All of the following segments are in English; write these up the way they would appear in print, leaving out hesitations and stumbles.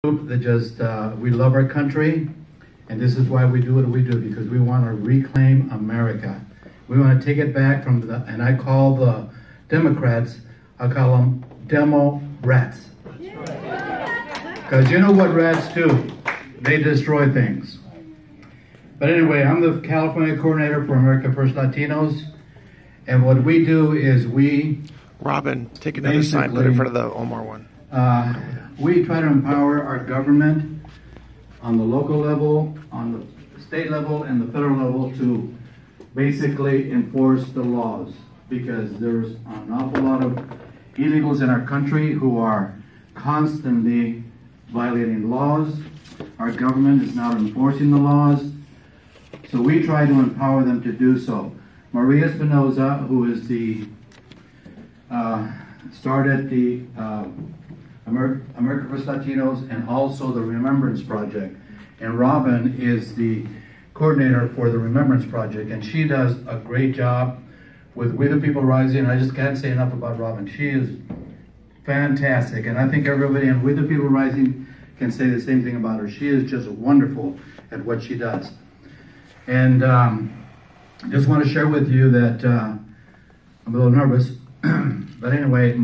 Group that just, we love our country, and this is why we do what we do, because we want to reclaim America. We want to take it back from the, and I call the Democrats, I call them demo rats. Because you know what rats do? They destroy things. But anyway, I'm the California coordinator for America First Latinos, and what we do is we... Robin, take another sign, put it in front of the Omar one. We try to empower our government on the local level, on the state level, and the federal level to basically enforce the laws, because there's an awful lot of illegals in our country who are constantly violating laws. Our government is not enforcing the laws, so we try to empower them to do so. Maria Espinoza, who is the started the America First Latinos and also the Remembrance Project. And Robin is the coordinator for the Remembrance Project, and she does a great job with We the People Rising. I just can't say enough about Robin. She is fantastic, and I think everybody in We the People Rising can say the same thing about her. She is just wonderful at what she does. And just want to share with you that I'm a little nervous, but anyway,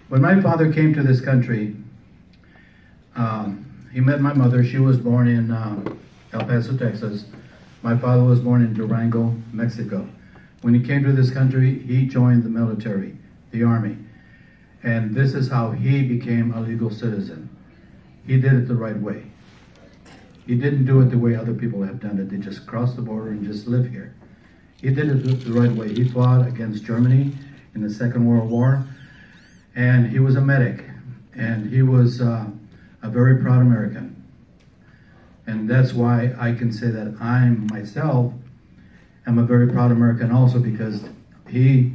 when my father came to this country, he met my mother. She was born in El Paso, Texas. My father was born in Durango, Mexico. When he came to this country, he joined the military, the Army. And this is how he became a legal citizen. He did it the right way. He didn't do it the way other people have done it. They just crossed the border and just live here. He did it the right way. He fought against Germany in the Second World War. And he was a medic, and he was a very proud American. And that's why I can say that I myself am a very proud American also, because he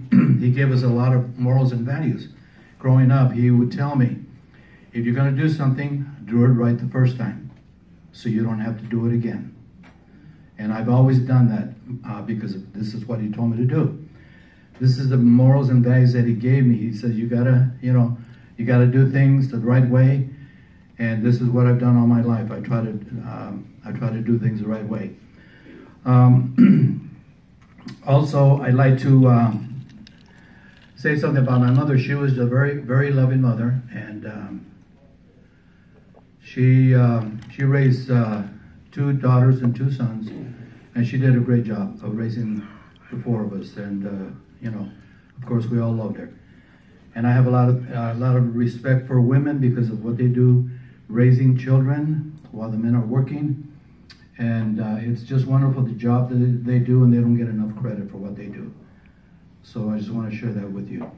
gave us a lot of morals and values. Growing up, he would tell me, if you're going to do something, do it right the first time, so you don't have to do it again. And I've always done that because this is what he told me to do. This is the morals and values that he gave me. He said, you gotta do things the right way, and this is what I've done all my life. I try to do things the right way. Also, I'd like to say something about my mother. She was a very, very loving mother, and she raised 2 daughters and 2 sons, and she did a great job of raising the 4 of us. And of course, we all loved her. And I have a lot of respect for women because of what they do, raising children while the men are working. And it's just wonderful, the job that they do, and they don't get enough credit for what they do. So I just want to share that with you.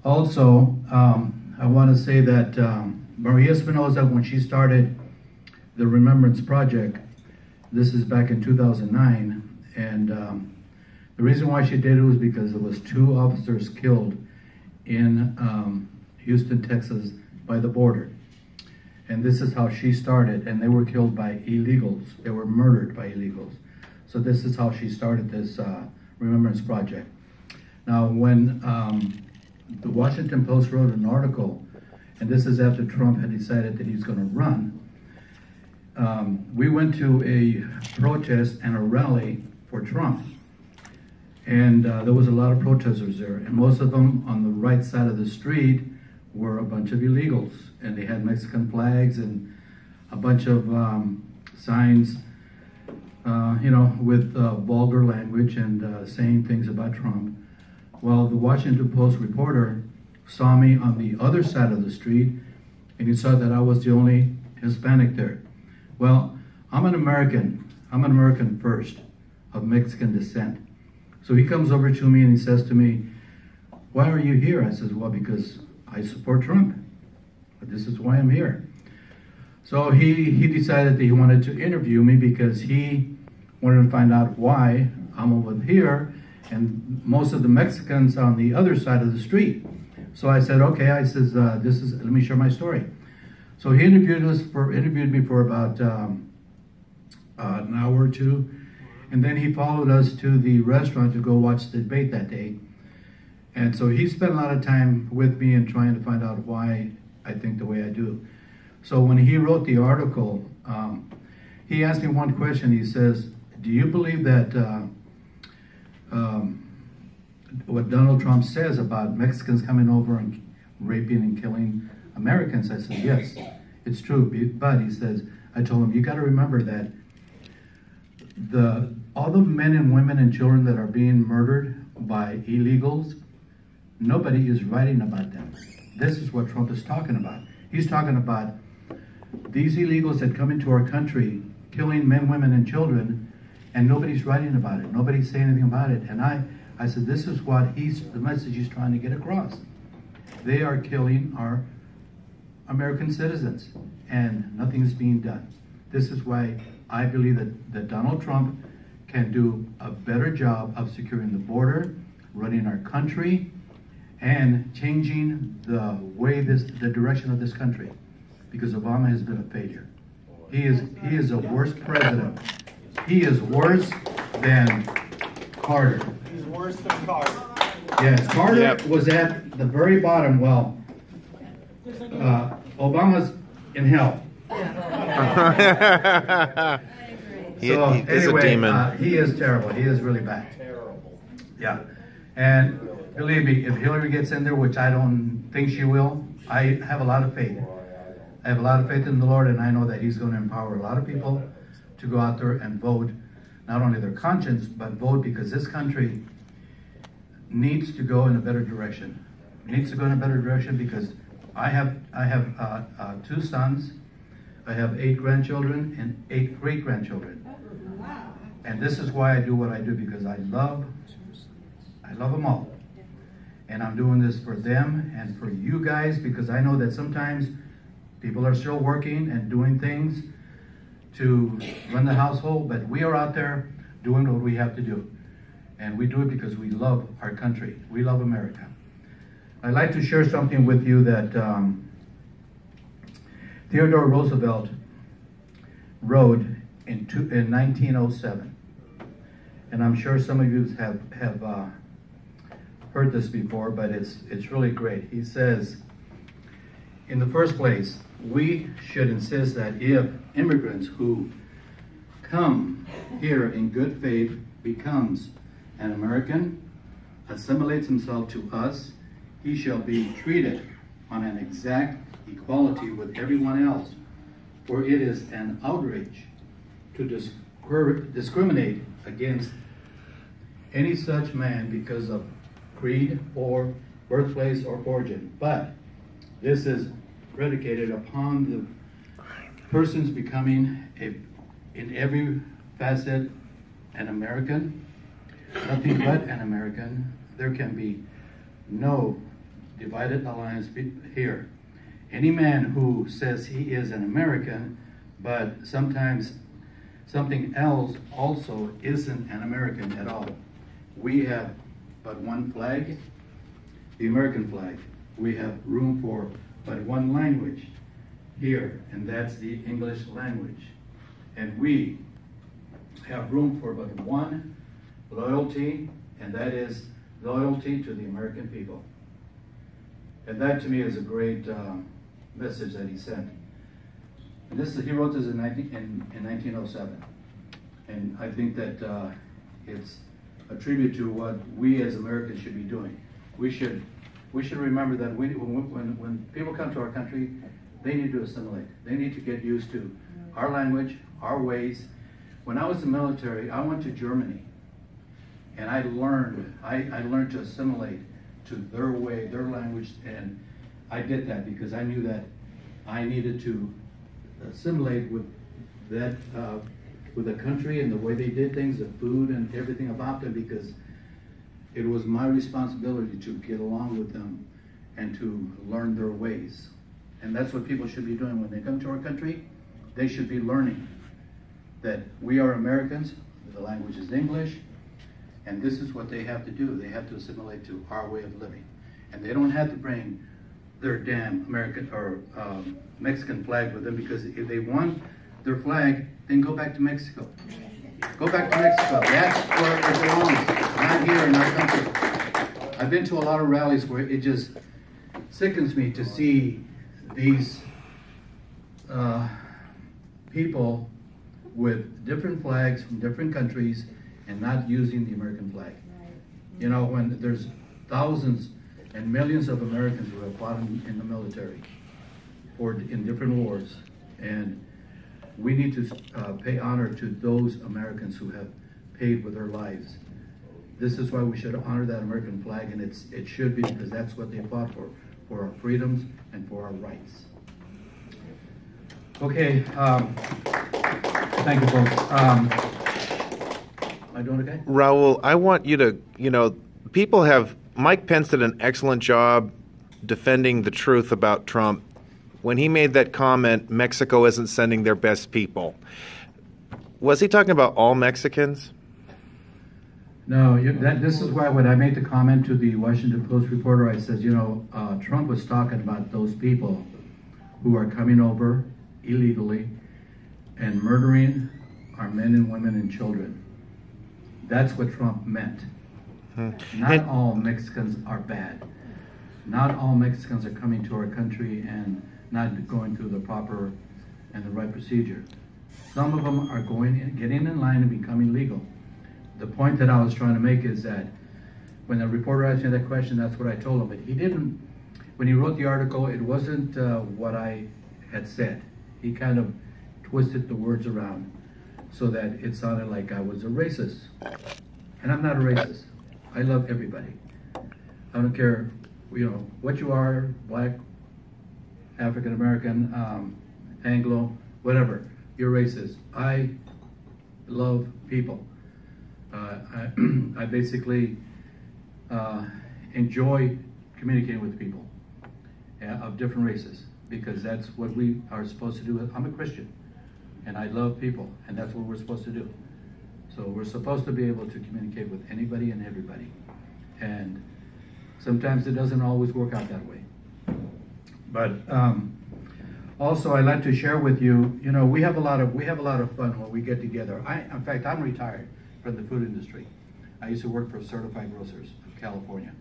Also, I want to say that Maria Espinoza, when she started the Remembrance Project, this is back in 2009, and the reason why she did it was because there was 2 officers killed in Houston, Texas, by the border. And this is how she started, and they were killed by illegals. They were murdered by illegals. So this is how she started this Remembrance Project. Now, when the Washington Post wrote an article, and this is after Trump had decided that he's going to run, we went to a protest and a rally for Trump. And there was a lot of protesters there, and most of them on the right side of the street were a bunch of illegals, and they had Mexican flags and a bunch of signs, with vulgar language and saying things about Trump. Well, the Washington Post reporter saw me on the other side of the street, and he saw that I was the only Hispanic there. Well, I'm an American first, of Mexican descent. So he comes over to me and he says to me, why are you here? I says, well, because I support Trump. But this is why I'm here. So he decided that he wanted to interview me because he wanted to find out why I'm over here and most of the Mexicans are on the other side of the street. So I said, okay, I says, let me share my story. So he interviewed me for about an hour or 2. And then he followed us to the restaurant to go watch the debate that day. And so he spent a lot of time with me and trying to find out why I think the way I do. So when he wrote the article, he asked me one question. He says, do you believe that what Donald Trump says about Mexicans coming over and raping and killing Americans? I said, yes, it's true. But he says, I told him, you got to remember that all the men and women and children that are being murdered by illegals, nobody is writing about them. This is what Trump is talking about. He's talking about these illegals that come into our country, killing men, women, and children, and nobody's writing about it. Nobody's saying anything about it. And I said, this is what the message he's trying to get across. They are killing our American citizens, and nothing's being done. This is why I believe that Donald Trump can do a better job of securing the border, running our country, and changing the direction of this country, because Obama has been a failure. He is a worse president. He is worse than Carter. He's worse than Carter. Yes, Carter was at the very bottom. Well, Obama's in hell. He is a demon. He is terrible. He is really bad. Terrible. Yeah. And believe me, if Hillary gets in there, which I don't think she will, I have a lot of faith. I have a lot of faith in the Lord, and I know that he's going to empower a lot of people to go out there and vote, not only their conscience, but vote because this country needs to go in a better direction. It needs to go in a better direction because I have 2 sons, I have 8 grandchildren, and 8 great-grandchildren. And this is why I do what I do, because I love them all. And I'm doing this for them and for you guys, because I know that sometimes people are still working and doing things to run the household, but we are out there doing what we have to do. And we do it because we love our country. We love America. I'd like to share something with you that Theodore Roosevelt wrote in 1907. And I'm sure some of you have heard this before, but it's really great. He says, in the first place, we should insist that if immigrants who come here in good faith becomes an American, assimilates himself to us, he shall be treated on an exact equality with everyone else, for it is an outrage to discriminate against any such man because of creed or birthplace or origin. But this is predicated upon the person's becoming in every facet an American, nothing but an American. There can be no divided alliance here. Any man who says he is an American, but sometimes something else also isn't an American at all. We have but one flag, the American flag. We have room for but one language here, and that's the English language. And we have room for but one loyalty, and that is loyalty to the American people. And that to me is a great message that he sent. And he wrote this in 1907. And I think that it's a tribute to what we as Americans should be doing. We should remember that when people come to our country, they need to assimilate. They need to get used to our language, our ways. When I was in the military, I went to Germany, and I learned to assimilate to their way, their language, and I did that because I knew that I needed to assimilate with that, with the country and the way they did things, the food and everything about them, because it was my responsibility to get along with them and to learn their ways. And that's what people should be doing when they come to our country. They should be learning that we are Americans, the language is English, and this is what they have to do. They have to assimilate to our way of living. And they don't have to bring their damn American or Mexican flag with them, because if they want their flag, then go back to Mexico. Go back to Mexico. That's where it belongs, not here in our country. I've been to a lot of rallies where it just sickens me to see these people with different flags from different countries and not using the American flag. You know, when there's thousands and millions of Americans who have fought in the military or in different wars, and we need to pay honor to those Americans who have paid with their lives. This is why we should honor that American flag, and it should be, because that's what they fought for our freedoms and for our rights. Okay, thank you, folks. Am I doing okay? Raul, I want you to, Mike Pence did an excellent job defending the truth about Trump. When he made that comment, Mexico isn't sending their best people. Was he talking about all Mexicans? No, this is why when I made the comment to the Washington Post reporter, I said, Trump was talking about those people who are coming over illegally and murdering our men and women and children. That's what Trump meant. Not all Mexicans are bad. Not all Mexicans are coming to our country and not going through the proper and the right procedure. Some of them are getting in line and becoming legal. The point that I was trying to make is that when the reporter asked me that question, that's what I told him. But he didn't, when he wrote the article, it wasn't what I had said. He kind of twisted the words around so that it sounded like I was a racist. And I'm not a racist. I love everybody. I don't care, what you are, black, African American, Anglo, whatever. You're racist. I love people. I basically enjoy communicating with people of different races, because that's what we are supposed to do. I'm a Christian, and I love people, and that's what we're supposed to do. So we're supposed to be able to communicate with anybody and everybody, and sometimes it doesn't always work out that way. But also, I'd like to share with you. We have a lot of fun when we get together. In fact, I'm retired from the food industry. I used to work for Certified Grocers of California,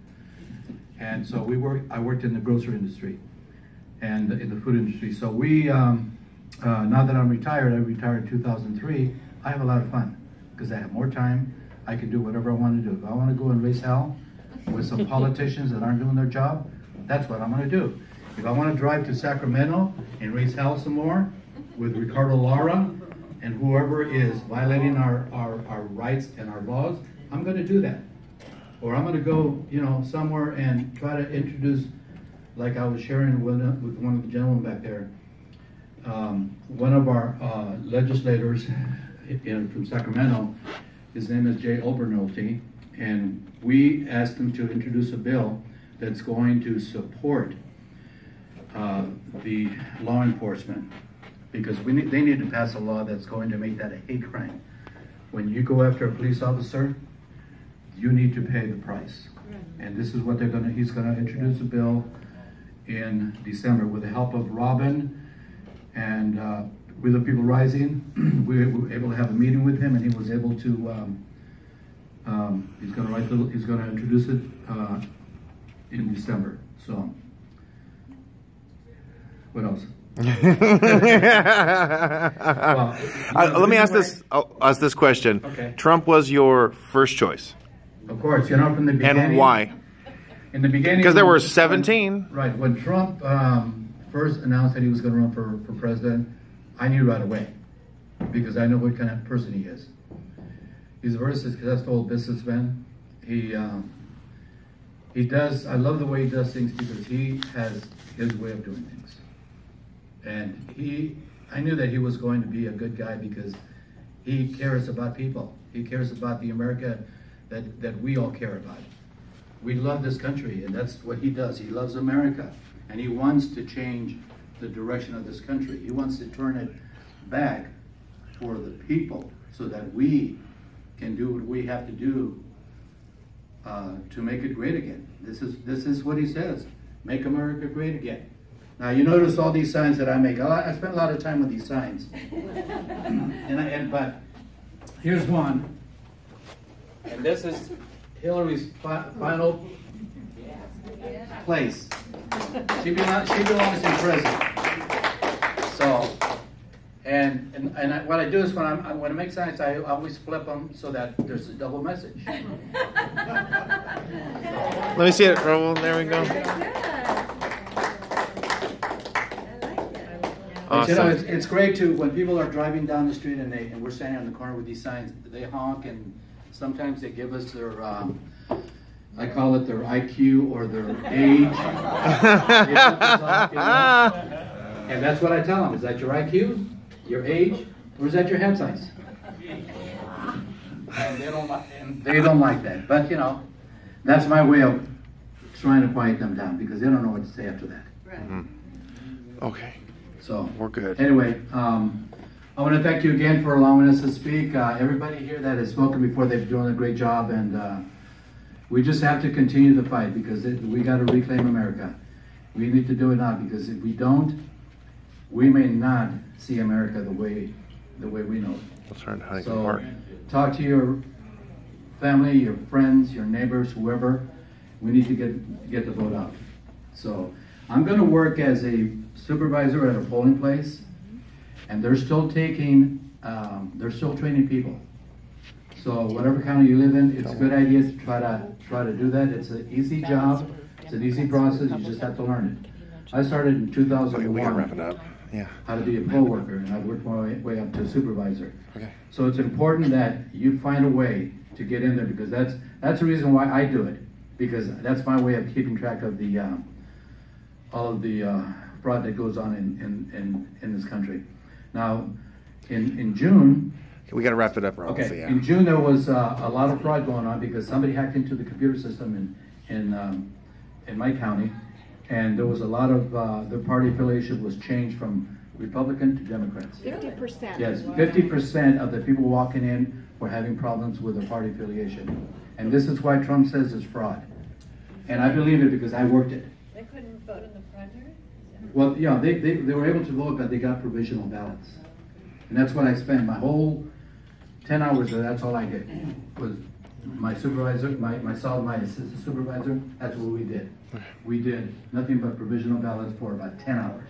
and so I worked in the grocery industry and in the food industry. So now that I'm retired, I retired in 2003. I have a lot of fun because I have more time. I can do whatever I want to do. If I want to go and raise hell with some politicians that aren't doing their job, that's what I'm going to do. If I want to drive to Sacramento and raise hell some more with Ricardo Lara and whoever is violating our rights and our laws, I'm going to do that. Or I'm going to go, somewhere and try to introduce, like I was sharing with one of the gentlemen back there, one of our legislators from Sacramento, his name is Jay Obernolte, and we asked him to introduce a bill that's going to support the law enforcement, because they need to pass a law that's going to make that a hate crime. When you go after a police officer, you need to pay the price. And this is what he's gonna introduce a bill in December with the help of Robin and We the People Rising. We were able to have a meeting with him, and he was able to, he's gonna introduce it in December. So, what else? Let me ask this question. Okay. Trump was your first choice. Of course, from the beginning. And why? In the beginning, because there were 17. Right. When Trump first announced that he was going to run for president, I knew right away, because I know what kind of person he is. He's a very successful businessman. He does. I love the way he does things, because he has his way of doing things. And I knew that he was going to be a good guy, because he cares about people. He cares about the America that we all care about. We love this country, and that's what he does. He loves America, and he wants to change the direction of this country. He wants to turn it back for the people, so that we can do what we have to do to make it great again. This is what he says: make America great again. Now, you notice all these signs that I make. I spend a lot of time with these signs. But here's one. And this is Hillary's final place. She belongs in prison. So What I do is when I make signs, I always flip them so that there's a double message. Let me see it, Raul. There we go. But, Awesome. it's great to when people are driving down the street and we're standing on the corner with these signs. They honk, and sometimes they give us their I call it their IQ or their age. They flip us off, you know? And that's what I tell them. Is that your IQ, your age, or is that your head size? And they don't like that. But that's my way of trying to quiet them down because they don't know what to say after that. Right. Mm-hmm. Okay. So we're good. Anyway, I want to thank you again for allowing us to speak. Everybody here that has spoken before, they've done a great job, and we just have to continue the fight because we got to reclaim America. We need to do it now because if we don't, we may not see America the way we know it. Let's learn how to So work. talk to your family, your friends, your neighbors, whoever. We need to get the vote out. So I'm going to work as a supervisor at a polling place, and they're still training people. So whatever county you live in, it's a good idea to try to do that. It's an easy job. It's an easy process. You just have to learn it. I started in 2001. We gotta wrap it up. Yeah. How to be a poll worker, and I worked my way up to a supervisor. Okay. So it's important that you find a way to get in there because that's the reason why I do it, because that's my way of keeping track of the all of the fraud that goes on in this country. Now, in June. We got to wrap it up, Raul. Okay. So, yeah. In June there was a lot of fraud going on because somebody hacked into the computer system in my county, and there was a lot of their party affiliation was changed from Republican to Democrats. 50%. Yes, 50% of the people walking in were having problems with their party affiliation, and this is why Trump says it's fraud. And I believe it because I worked it. They couldn't vote in the primary? Well, yeah, they were able to vote, but they got provisional ballots, and that's what I spent my whole 10 hours there. That's all I did was my supervisor, my assistant supervisor. That's what we did. We did nothing but provisional ballots for about 10 hours.